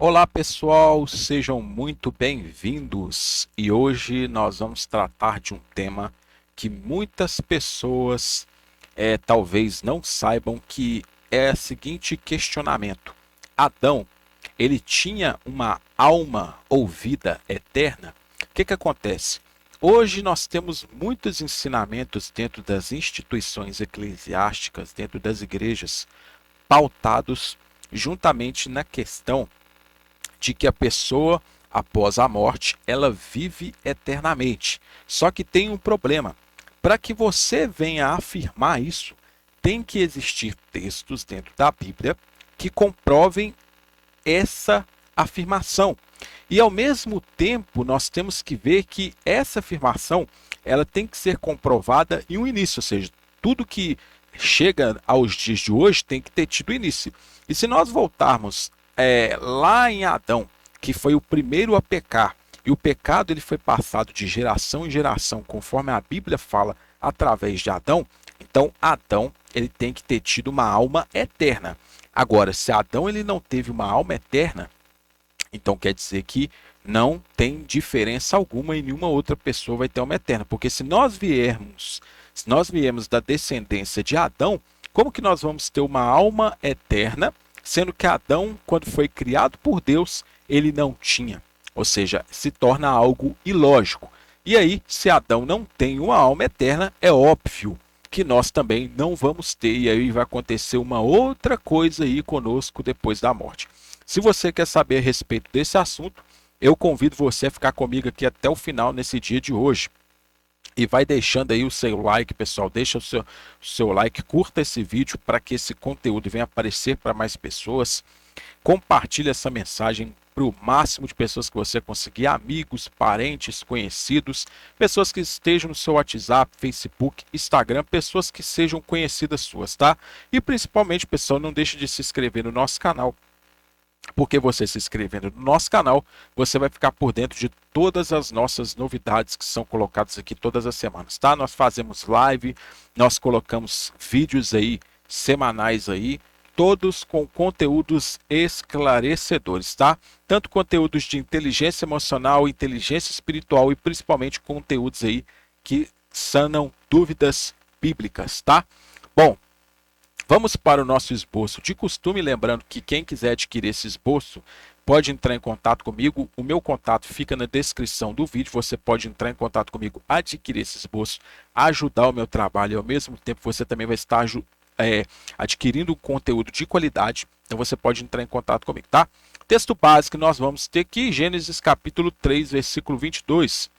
Olá pessoal, sejam muito bem-vindos e hoje nós vamos tratar de um tema que muitas pessoas talvez não saibam, que é o seguinte questionamento: Adão, ele tinha uma alma ou vida eterna? O que acontece? Hoje nós temos muitos ensinamentos dentro das instituições eclesiásticas, dentro das igrejas, pautados juntamente na questão de que a pessoa, após a morte, ela vive eternamente. Só que tem um problema. Para que você venha afirmar isso, tem que existir textos dentro da Bíblia que comprovem essa afirmação. E ao mesmo tempo, nós temos que ver que essa afirmação, ela tem que ser comprovada em um início, ou seja, tudo que chega aos dias de hoje tem que ter tido início. E se nós voltarmos lá em Adão, que foi o primeiro a pecar, e o pecado ele foi passado de geração em geração, conforme a Bíblia fala, através de Adão, então Adão ele tem que ter tido uma alma eterna. Agora, se Adão ele não teve uma alma eterna, então quer dizer que não tem diferença alguma e nenhuma outra pessoa vai ter alma eterna. Porque se nós viemos da descendência de Adão, como que nós vamos ter uma alma eterna, sendo que Adão, quando foi criado por Deus, ele não tinha? Ou seja, se torna algo ilógico. E aí, se Adão não tem uma alma eterna, é óbvio que nós também não vamos ter, e aí vai acontecer uma outra coisa aí conosco depois da morte. Se você quer saber a respeito desse assunto, eu convido você a ficar comigo aqui até o final nesse dia de hoje. E vai deixando aí o seu like, pessoal. Deixa o seu like, curta esse vídeo para que esse conteúdo venha aparecer para mais pessoas. Compartilhe essa mensagem para o máximo de pessoas que você conseguir, amigos, parentes, conhecidos, pessoas que estejam no seu WhatsApp, Facebook, Instagram, pessoas que sejam conhecidas suas, tá? E principalmente, pessoal, não deixe de se inscrever no nosso canal, porque você se inscrevendo no nosso canal, você vai ficar por dentro de todas as nossas novidades que são colocadas aqui todas as semanas, tá? Nós fazemos live, nós colocamos vídeos aí semanais aí, todos com conteúdos esclarecedores, tá? Tanto conteúdos de inteligência emocional, inteligência espiritual e principalmente conteúdos aí que sanam dúvidas bíblicas, tá? Bom, vamos para o nosso esboço. De costume, lembrando que quem quiser adquirir esse esboço pode entrar em contato comigo. O meu contato fica na descrição do vídeo. Você pode entrar em contato comigo, adquirir esse esboço, ajudar o meu trabalho e ao mesmo tempo você também vai estar adquirindo conteúdo de qualidade. Então você pode entrar em contato comigo, tá? Texto básico que nós vamos ter aqui, Gênesis capítulo 3, versículo 22,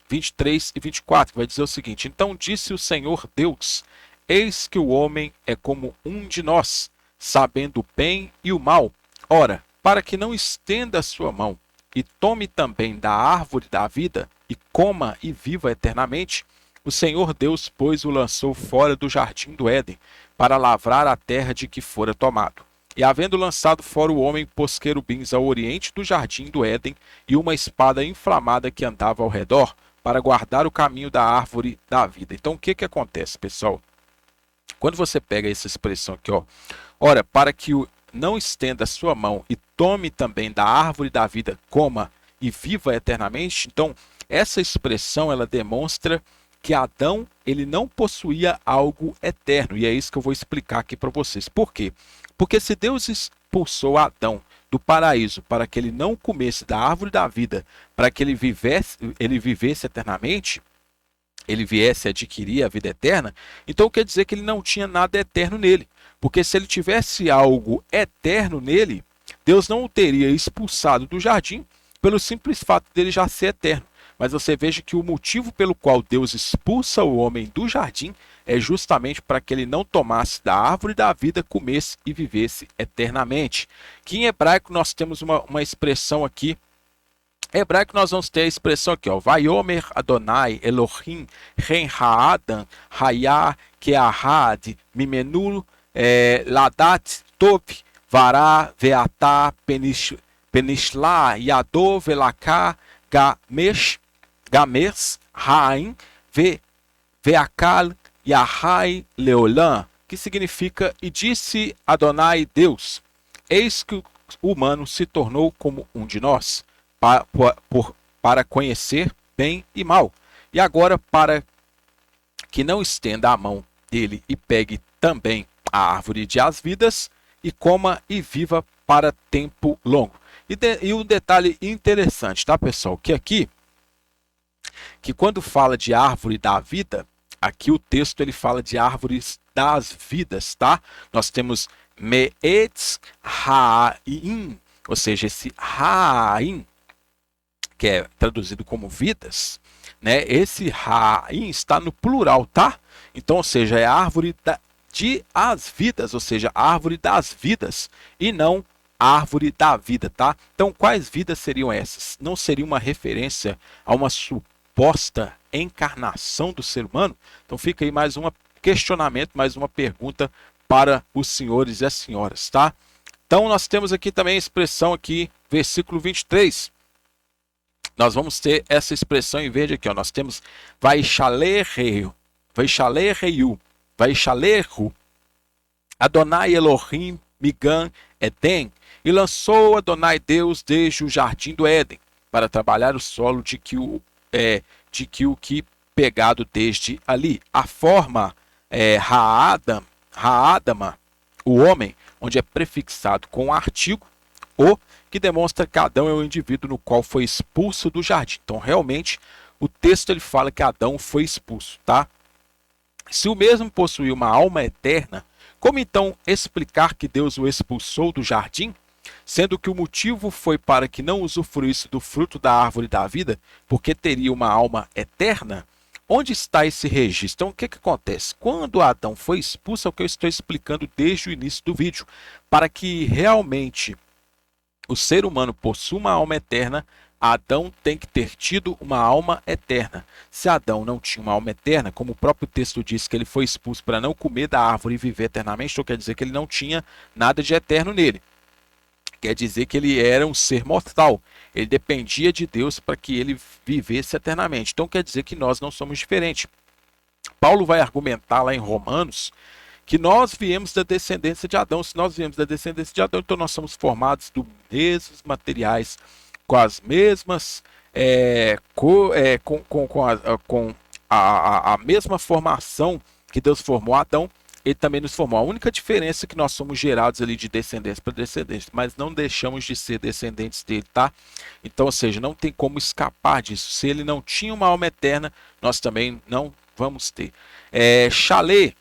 23 e 24, que vai dizer o seguinte: Então disse o Senhor Deus: Eis que o homem é como um de nós, sabendo o bem e o mal. Ora, para que não estenda a sua mão e tome também da árvore da vida e coma e viva eternamente, o Senhor Deus, pois, o lançou fora do jardim do Éden, para lavrar a terra de que fora tomado. E havendo lançado fora o homem, pôs querubins ao oriente do jardim do Éden e uma espada inflamada que andava ao redor, para guardar o caminho da árvore da vida. Então, o que acontece, pessoal? Quando você pega essa expressão aqui, ó, ora, para que não estenda a sua mão e tome também da árvore da vida, coma e viva eternamente, então essa expressão ela demonstra que Adão ele não possuía algo eterno, e é isso que eu vou explicar aqui para vocês. Por quê? Porque se Deus expulsou Adão do paraíso para que ele não comesse da árvore da vida, para que ele vivesse eternamente, ele viesse a adquirir a vida eterna, então quer dizer que ele não tinha nada eterno nele. Porque se ele tivesse algo eterno nele, Deus não o teria expulsado do jardim pelo simples fato dele já ser eterno. Mas você veja que o motivo pelo qual Deus expulsa o homem do jardim é justamente para que ele não tomasse da árvore da vida, comesse e vivesse eternamente. Que em hebraico nós temos uma expressão aqui. Em hebraico nós vamos ter a expressão aqui, ó, Vayomer Adonai Elohim Ren Haadan Hayah Keahad Mimenu Ladat Tov Vará Veatá Penishla Yadov Velaka Gamers Haim Veakal Yahai Leolam, que significa: E disse Adonai Deus, eis que o humano se tornou como um de nós, para conhecer bem e mal. E agora, para que não estenda a mão dele e pegue também a árvore de as vidas, e coma e viva para tempo longo. E um detalhe interessante, tá, pessoal? Que aqui, que quando fala de árvore da vida, aqui o texto ele fala de árvores das vidas, tá? Nós temos Me'etz Ha'im, ou seja, esse Ha'im, que é traduzido como vidas, né? Esse Ha'im está no plural, tá? Então, ou seja, é a árvore de as vidas, ou seja, árvore das vidas, e não árvore da vida, tá? Então, quais vidas seriam essas? Não seria uma referência a uma suposta encarnação do ser humano? Então, fica aí mais um questionamento, mais uma pergunta para os senhores e as senhoras, tá? Então, nós temos aqui também a expressão aqui, versículo 23. Nós vamos ter essa expressão em verde aqui, ó. Nós temos Vaishalehu, Adonai Elohim Migan Eden, e lançou Adonai Deus desde o jardim do Éden, para trabalhar o solo de que o que pegado desde ali. A forma Ha'adama, o homem, onde é prefixado com o artigo o, que demonstra que Adão é o indivíduo no qual foi expulso do jardim. Então, realmente, o texto ele fala que Adão foi expulso, tá? Se o mesmo possuía uma alma eterna, como então explicar que Deus o expulsou do jardim? Sendo que o motivo foi para que não usufruísse do fruto da árvore da vida, porque teria uma alma eterna? Onde está esse registro? Então, o que acontece? Quando Adão foi expulso, é o que eu estou explicando desde o início do vídeo, para que realmente o ser humano possua uma alma eterna, Adão tem que ter tido uma alma eterna. Se Adão não tinha uma alma eterna, como o próprio texto diz que ele foi expulso para não comer da árvore e viver eternamente, então quer dizer que ele não tinha nada de eterno nele. Quer dizer que ele era um ser mortal. Ele dependia de Deus para que ele vivesse eternamente. Então quer dizer que nós não somos diferentes. Paulo vai argumentar lá em Romanos que nós viemos da descendência de Adão. Se nós viemos da descendência de Adão, então nós somos formados dos mesmos materiais, com as mesmas, com a mesma formação que Deus formou Adão, ele também nos formou. A única diferença é que nós somos gerados ali de descendência para descendência, mas não deixamos de ser descendentes dele, tá? Então, ou seja, não tem como escapar disso. Se ele não tinha uma alma eterna, nós também não vamos ter. Sair,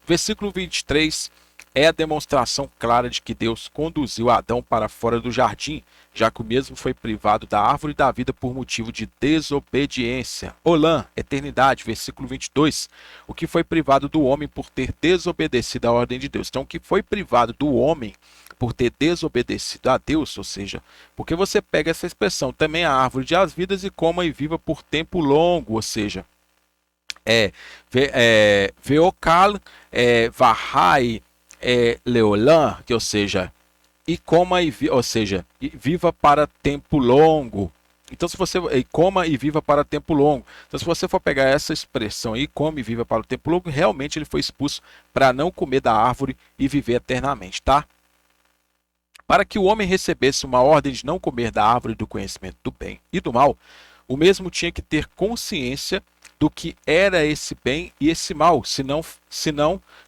versículo 23, é a demonstração clara de que Deus conduziu Adão para fora do jardim, já que o mesmo foi privado da árvore da vida por motivo de desobediência. Olã, eternidade, versículo 22, o que foi privado do homem por ter desobedecido à ordem de Deus. Então, o que foi privado do homem por ter desobedecido a Deus, ou seja, porque você pega essa expressão, também a árvore de as vidas e coma e viva por tempo longo, ou seja, Veokal, Vahai, Leolam, que ou seja, e coma ou seja, viva para tempo longo. Então, se você coma e viva para tempo longo. Então, se você for pegar essa expressão aí, come e viva para o tempo longo, realmente ele foi expulso para não comer da árvore e viver eternamente, tá? Para que o homem recebesse uma ordem de não comer da árvore do conhecimento do bem e do mal, o mesmo tinha que ter consciência do que era esse bem e esse mal, senão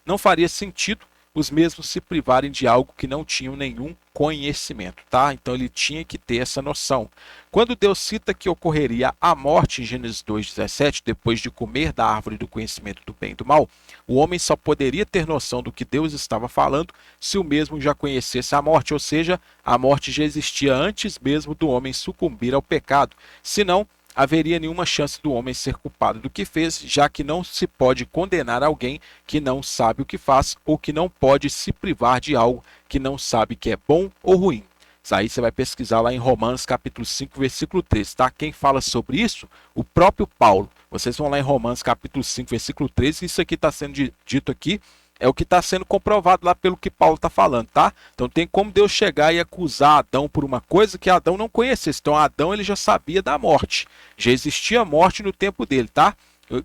não faria sentido os mesmos se privarem de algo que não tinham nenhum conhecimento, tá? Então ele tinha que ter essa noção. Quando Deus cita que ocorreria a morte em Gênesis 2:17, depois de comer da árvore do conhecimento do bem e do mal, o homem só poderia ter noção do que Deus estava falando se o mesmo já conhecesse a morte, ou seja, a morte já existia antes mesmo do homem sucumbir ao pecado. Senão, haveria nenhuma chance do homem ser culpado do que fez, já que não se pode condenar alguém que não sabe o que faz ou que não pode se privar de algo que não sabe que é bom ou ruim. Isso aí você vai pesquisar lá em Romanos capítulo 5, versículo 13, tá? Quem fala sobre isso? O próprio Paulo. Vocês vão lá em Romanos capítulo 5, versículo 13, isso aqui está sendo dito aqui, é o que está sendo comprovado lá pelo que Paulo está falando, tá? Então tem como Deus chegar e acusar Adão por uma coisa que Adão não conhecesse. Então Adão ele já sabia da morte. Já existia morte no tempo dele, tá?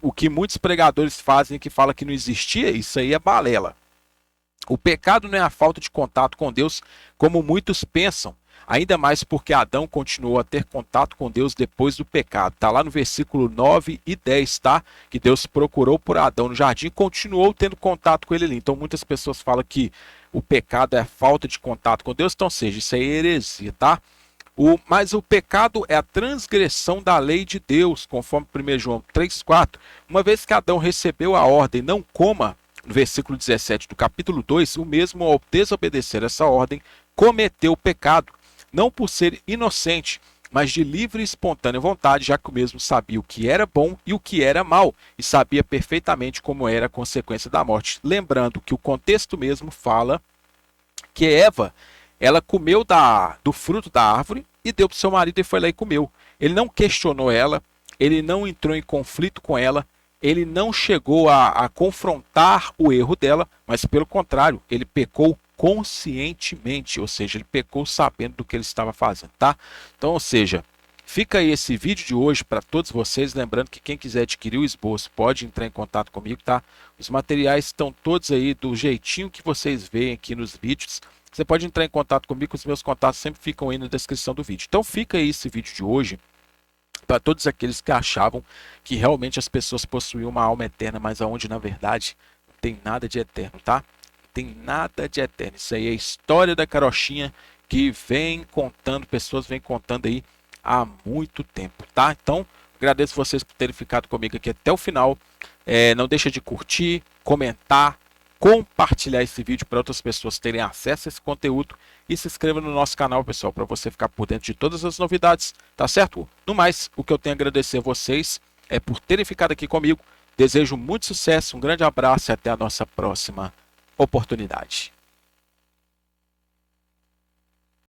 O que muitos pregadores fazem que fala que não existia, isso aí é balela. O pecado não é a falta de contato com Deus, como muitos pensam. Ainda mais porque Adão continuou a ter contato com Deus depois do pecado. Está lá no versículo 9 e 10, tá? Que Deus procurou por Adão no jardim e continuou tendo contato com ele ali. Então muitas pessoas falam que o pecado é a falta de contato com Deus. Então, seja, isso aí é heresia, tá? Mas o pecado é a transgressão da lei de Deus, conforme 1 João 3,4. Uma vez que Adão recebeu a ordem, não coma, no versículo 17 do capítulo 2, o mesmo ao desobedecer essa ordem, cometeu o pecado, não por ser inocente, mas de livre e espontânea vontade, já que o mesmo sabia o que era bom e o que era mal, e sabia perfeitamente como era a consequência da morte. Lembrando que o contexto mesmo fala que Eva, ela comeu do fruto da árvore e deu para o seu marido e foi lá e comeu. Ele não questionou ela, ele não entrou em conflito com ela, ele não chegou a confrontar o erro dela, mas pelo contrário, ele pecou conscientemente, ou seja, ele pecou sabendo do que ele estava fazendo, tá? Então, ou seja, fica aí esse vídeo de hoje para todos vocês, lembrando que quem quiser adquirir o esboço pode entrar em contato comigo, tá? Os materiais estão todos aí do jeitinho que vocês veem aqui nos vídeos. Você pode entrar em contato comigo, os meus contatos sempre ficam aí na descrição do vídeo. Então fica aí esse vídeo de hoje para todos aqueles que achavam que realmente as pessoas possuíam uma alma eterna, mas aonde na verdade não tem nada de eterno, tá? Não tem nada de eterno. Isso aí é a história da carochinha que vem contando, pessoas vêm contando aí há muito tempo, tá? Então, agradeço vocês por terem ficado comigo aqui até o final. Não deixa de curtir, comentar, compartilhar esse vídeo para outras pessoas terem acesso a esse conteúdo e se inscreva no nosso canal, pessoal, para você ficar por dentro de todas as novidades, tá certo? No mais, o que eu tenho a agradecer a vocês é por terem ficado aqui comigo. Desejo muito sucesso, um grande abraço e até a nossa próxima oportunidade.